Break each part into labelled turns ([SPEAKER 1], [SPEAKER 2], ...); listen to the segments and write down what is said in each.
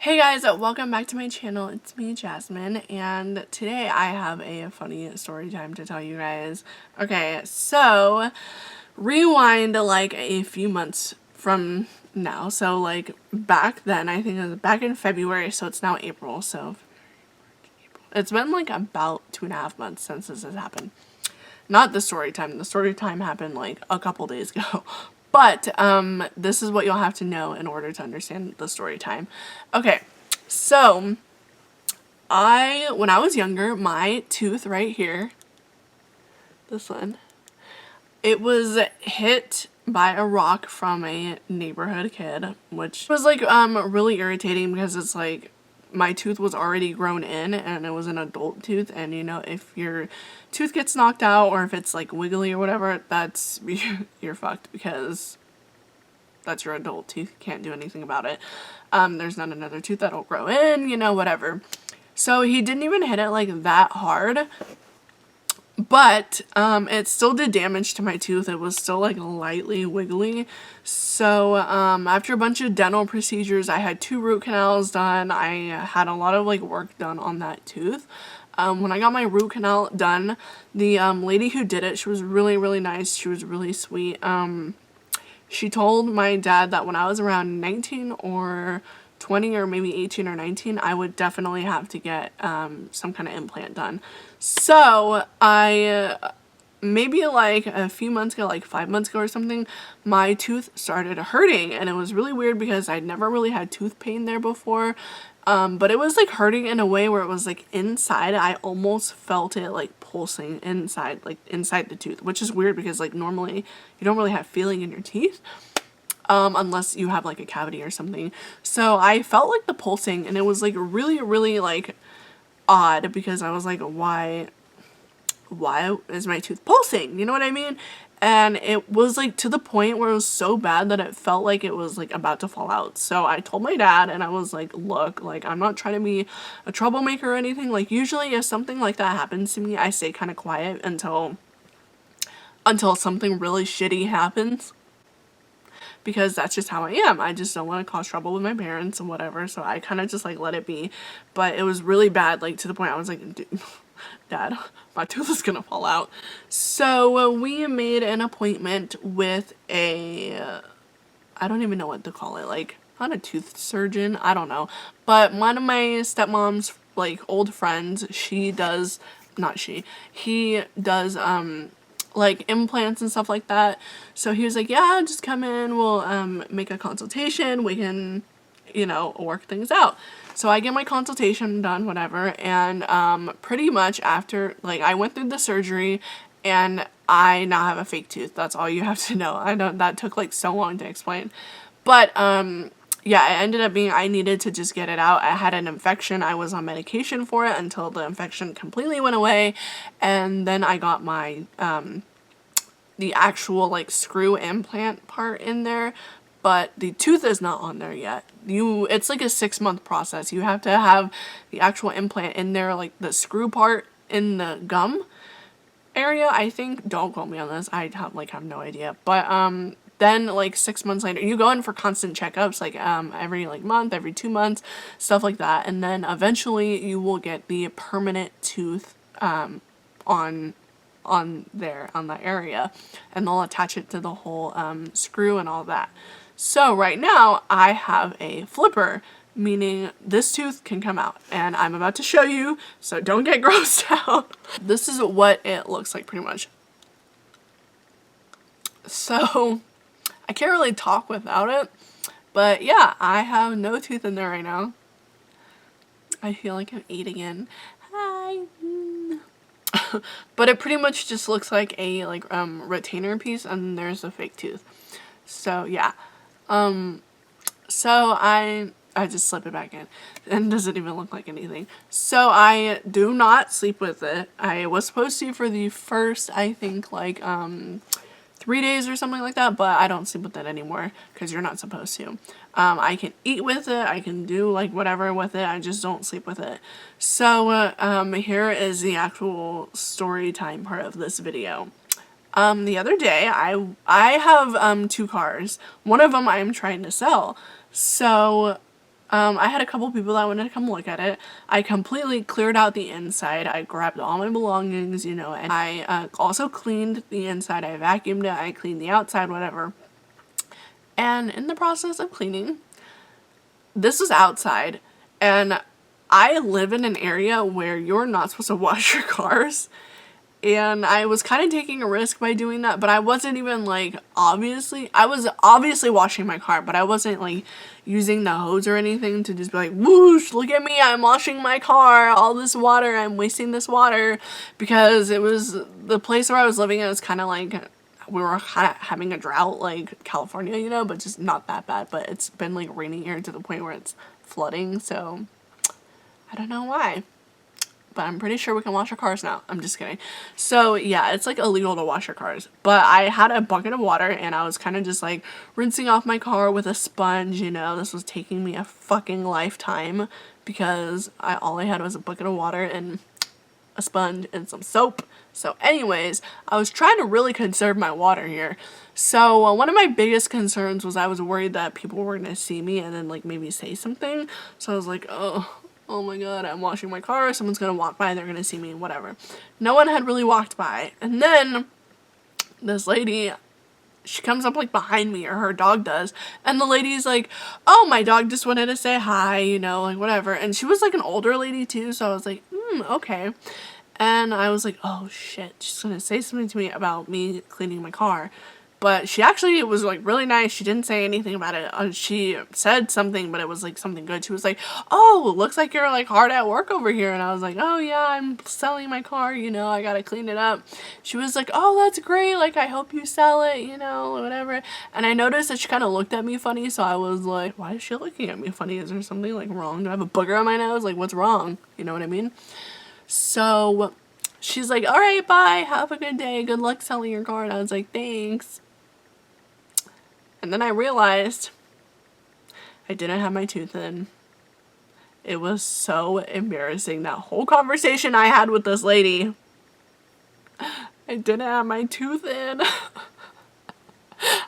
[SPEAKER 1] Hey guys, welcome back to my channel. It's me, Jasmine, and today I have a funny story time to tell you guys. Okay, so rewind like a few months from now. So like back then, I think it was back in February, so it's now April, so it's been like about 2.5 months since this has happened. Not the story time. The story time happened like a couple days ago. But this is what you'll have to know in order to understand the story time. Okay, so when I was younger, my tooth right here, this one, it was hit by a rock from a neighborhood kid, which was like really irritating because it's like my tooth was already grown in and it was an adult tooth, and you know, if your tooth gets knocked out or if it's like wiggly or whatever, that's you're fucked because that's your adult tooth. You can't do anything about it. There's not another tooth that'll grow in, you know, whatever. So he didn't even hit it like that hard, but it still did damage to my tooth. It was still like lightly wiggly. So after a bunch of dental procedures, I had 2 root canals done. I had a lot of like work done on that tooth. When I got my root canal done, the lady who did it, she was really, really nice. She was really sweet. She told my dad that when I was around 19 or 20 or maybe 18 or 19, I would definitely have to get some kind of implant done. So I, maybe like a few months ago, like 5 months ago or something, my tooth started hurting, and it was really weird because I'd never really had tooth pain there before. But it was like hurting in a way where it was like inside. I almost felt it like pulsing inside, like inside the tooth, which is weird because like normally you don't really have feeling in your teeth. Unless you have like a cavity or something. So I felt like the pulsing, and it was like really, really like odd because I was like, why is my tooth pulsing? You know what I mean? And it was like to the point where it was so bad that it felt like it was like about to fall out. So I told my dad, and I was like, look, like I'm not trying to be a troublemaker or anything. Like usually if something like that happens to me, I stay kind of quiet until something really shitty happens, because that's just how I am. I just don't want to cause trouble with my parents and whatever, so I kind of just like let it be. But it was really bad, like to the point I was like, Dad, my tooth is gonna fall out. So we made an appointment with I don't even know what to call it, like not a tooth surgeon, I don't know, but one of my stepmom's like old friends, he does like implants and stuff like that. So he was like, yeah, just come in, we'll make a consultation, we can, you know, work things out. So I get my consultation done, whatever, and pretty much after, like, I went through the surgery and I now have a fake tooth. That's all you have to know. I know that took like so long to explain, but yeah, it ended up being I needed to just get it out. I had an infection. I was on medication for it until the infection completely went away, and then I got my the actual like screw implant part in there, but the tooth is not on there yet. It's like a 6-month process. You have to have the actual implant in there, like the screw part in the gum area, I think. Don't quote me on this. I have no idea. But then like 6 months later, you go in for constant checkups, like every like month, every 2 months, stuff like that, and then eventually you will get the permanent tooth on that area, and they'll attach it to the whole screw and all that. So right now I have a flipper, meaning this tooth can come out, and I'm about to show you, so don't get grossed out. This is what it looks like pretty much. So I can't really talk without it, but yeah, I have no tooth in there right now. I feel like I'm eating in. Hi. But it pretty much just looks like a retainer piece, and there's a fake tooth. So yeah, so I just slip it back in, and it doesn't even look like anything. So I do not sleep with it. I was supposed to for the first, I think, like 3 days or something like that, but I don't sleep with it anymore because you're not supposed to. I can eat with it, I can do like whatever with it, I just don't sleep with it. So here is the actual story time part of this video. The other day I have 2 cars. One of them I am trying to sell. So I had a couple people that wanted to come look at it. I completely cleared out the inside. I grabbed all my belongings, you know, and I also cleaned the inside. I vacuumed it. I cleaned the outside, whatever. And in the process of cleaning, this was outside, and I live in an area where you're not supposed to wash your cars. And I was kind of taking a risk by doing that, but I wasn't even like, I was obviously washing my car, but I wasn't like using the hose or anything to just be like, whoosh, look at me, I'm washing my car, all this water, I'm wasting this water, because it was, the place where I was living in was kind of like, we were kind of having a drought like California, you know, but just not that bad, but it's been like raining here to the point where it's flooding, so I don't know why. But I'm pretty sure we can wash our cars now. I'm just kidding. So yeah, it's like illegal to wash your cars. But I had a bucket of water and I was kind of just like rinsing off my car with a sponge, you know. This was taking me a fucking lifetime because all I had was a bucket of water and a sponge and some soap. So anyways, I was trying to really conserve my water here. So one of my biggest concerns was I was worried that people were going to see me and then like maybe say something. So I was like, oh my god, I'm washing my car, someone's gonna walk by, they're gonna see me, whatever. No one had really walked by. And then this lady, she comes up like behind me, or her dog does, and the lady's like, oh, my dog just wanted to say hi, you know, like whatever. And she was like an older lady too, so I was like, okay. And I was like, oh shit, she's gonna say something to me about me cleaning my car. But she actually was like really nice. She didn't say anything about it. She said something, but it was like something good. She was like, oh, looks like you're like hard at work over here. And I was like, oh yeah, I'm selling my car, you know, I gotta clean it up. She was like, oh, that's great, like I hope you sell it, you know, whatever. And I noticed that she kind of looked at me funny, so I was like, why is she looking at me funny? Is there something like wrong? Do I have a booger on my nose? Like, what's wrong? You know what I mean? So she's like, all right, bye, have a good day, good luck selling your car. And I was like, thanks. And then I realized I didn't have my tooth in. It was so embarrassing. That whole conversation I had with this lady, I didn't have my tooth in.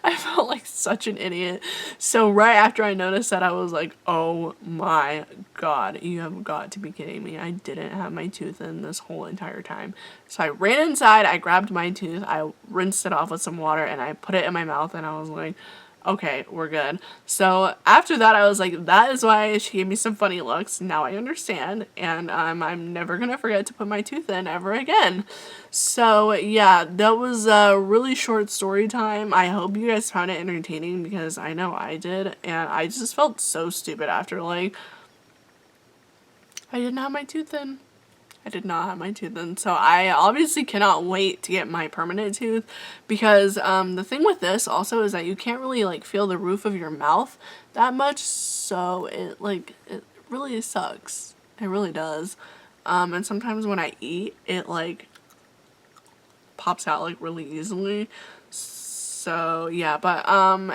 [SPEAKER 1] I felt like such an idiot. So right after I noticed that, I was like, oh my god, you have got to be kidding me. I didn't have my tooth in this whole entire time. So I ran inside, I grabbed my tooth, I rinsed it off with some water, and I put it in my mouth, and I was like, okay, we're good. So after that, I was like, that is why she gave me some funny looks. Now I understand, and I'm never gonna forget to put my tooth in ever again. So yeah, that was a really short story time. I hope you guys found it entertaining, because I know I did, and I just felt so stupid after, like, I didn't have my tooth in. I did not have my tooth in, so I obviously cannot wait to get my permanent tooth, because the thing with this also is that you can't really like feel the roof of your mouth that much, so it really sucks. It really does. And sometimes when I eat, it like pops out like really easily. So yeah, but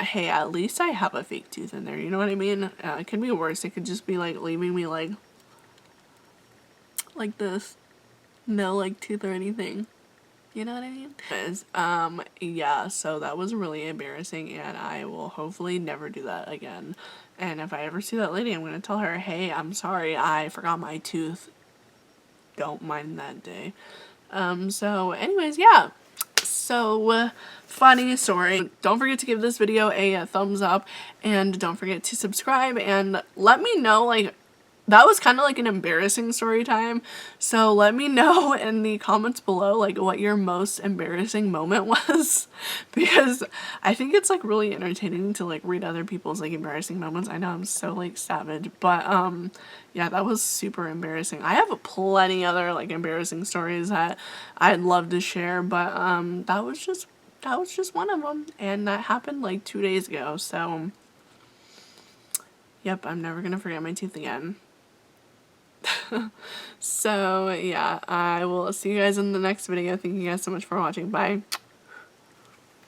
[SPEAKER 1] hey, at least I have a fake tooth in there, you know what I mean? It could be worse. It could just be like leaving me like this, no like tooth or anything, you know what I mean? Yeah, so that was really embarrassing, and I will hopefully never do that again. And if I ever see that lady, I'm gonna tell her, hey, I'm sorry, I forgot my tooth, don't mind that day. So anyways, yeah, so funny story. Don't forget to give this video a thumbs up, and don't forget to subscribe, and let me know, like, that was kind of like an embarrassing story time, so let me know in the comments below like what your most embarrassing moment was, because I think it's like really entertaining to like read other people's like embarrassing moments. I know I'm so like savage, but yeah, that was super embarrassing. I have plenty other like embarrassing stories that I'd love to share, but that was just one of them, and that happened like 2 days ago. So yep, I'm never gonna forget my tooth again. So yeah, I will see you guys in the next video. Thank you guys so much for watching. Bye.